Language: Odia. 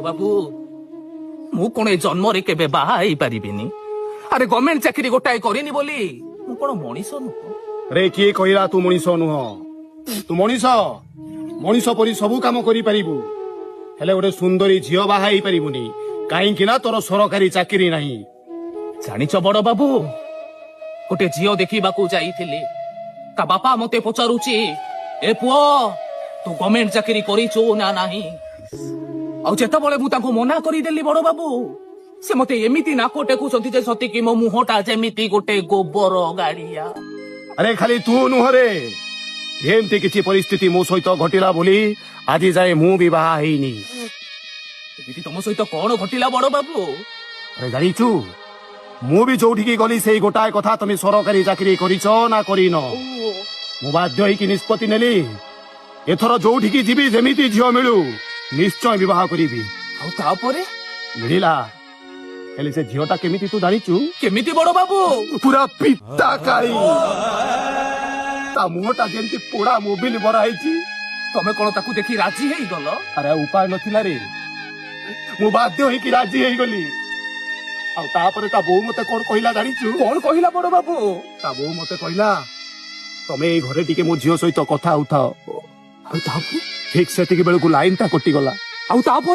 ବାବୁ ମୁଁ କଣ ଏ ଜନ୍ମରେ କେବେ ବାହା ହେଇପାରିବିନି? ଆରେ ଗଭର୍ଣ୍ଣମେଣ୍ଟ ଚାକିରି ଗୋଟାଏ କରିନି ବୋଲି ମୁଁ କଣ ମଣିଷ ନୁହଁ? ରେ କିଏ କହିଲା ତୁ ମଣିଷ ନୁହଁ? ତୁ ମଣିଷ ମଣିଷ ପରି ସବୁ କାମ କରିପାରିବୁ, ହେଲେ ଗୋଟେ ସୁନ୍ଦରୀ ଝିଅ ବାହା ହେଇପାରିବୁନି, କାହିଁକି ନା ତୋର ସରକାରୀ ଚାକିରି ନାହିଁ। ଜାଣିଛ ବଡ ବାବୁ, ଗୋଟେ ଝିଅ ଦେଖିବାକୁ ଯାଇଥିଲି। ତା ବାପା ମତେ ପଚାରୁଛି, ଏ ପୁଅ ତୁ ଗଭର୍ଣ୍ଣମେଣ୍ଟ ଚାକିରି କରିଛୁ ନା ନାହିଁ? ଆଉ ଯେତେବେଳେ ମୁଁ ତାଙ୍କୁ ମନା କରିଦେଲି ବଡ ବାବୁ, ସେ ମତେ ଏମିତି ନାକ ଟେକୁଛନ୍ତି ଯେ ସତିକି ମୋ ମୁହଁଟା ଯେମିତି ଗୋଟେ ଗୋବର ଗାଡିଆ। ଆରେ ଖାଲି ତୁ ନୁହଁରେ, ଏମିତି କିଛି ପରିସ୍ଥିତି ମୋ ସହିତ ଘଟିଲା ବୋଲି ଆଜି ଯାଏ ମୁଁ ବି ବାହା ହେଇନି। ଏମିତି ତମ ସହିତ କଣ ଘଟିଲା ବଡ ବାବୁ? ଆରେ ଜାଣିଛୁ, ମୁଁ ବି ଯୋଉଠିକି ଗଲି ସେଇ ଗୋଟାଏ କଥା, ତମେ ସରକାରୀ ଚାକିରି କରିଛ ନା କରିନ। ମୁଁ ବାଧ୍ୟ ହେଇକି ନିଷ୍ପତ୍ତି ନେଲି, ଏଥର ଯୋଉଠିକି ଯିବି ଯେମିତି ଝିଅ ମିଳୁ ନିଶ୍ଚୟ ବିବାହ କରିବି। ଆଉ ତାପରେ ମିଳିଲା, ହେଲେ ସେ ଝିଅଟା କେମିତି ତୁ ଜାଣିଛୁ? କେମିତି ବଡ ବାବୁ? ପୁରା ପିତା କାଳି, ତା ମୁହଁଟା ଯେମିତି ପୋଡା ମୋବିଲ ମରା ହେଇଛି। ତମେ କଣ ତାକୁ ଦେଖି ରାଜି ହେଇଗଲ? ଆରେ ଉପାୟ ନଥିଲା ରେ, ମୁଁ ବାଧ୍ୟ ହେଇକି ରାଜି ହେଇଗଲି। ଆଉ ତାପରେ ତା ବୋଉ ମତେ କଣ କହିଲା ଜାଣିଛୁ? କଣ କହିଲା ବଡ ବାବୁ? ତା ବୋଉ ମତେ କହିଲା, ତମେ ଏଇ ଘରେ ଟିକେ ମୋ ଝିଅ ସହିତ କଥା ହଉଥାଅ। ଆଉ ତାପରେ? ଠିକ ସେତିକି ବେଳକୁ ଲାଇନ ଟା କଟିଗଲା। ଆଉ ତାପରେ?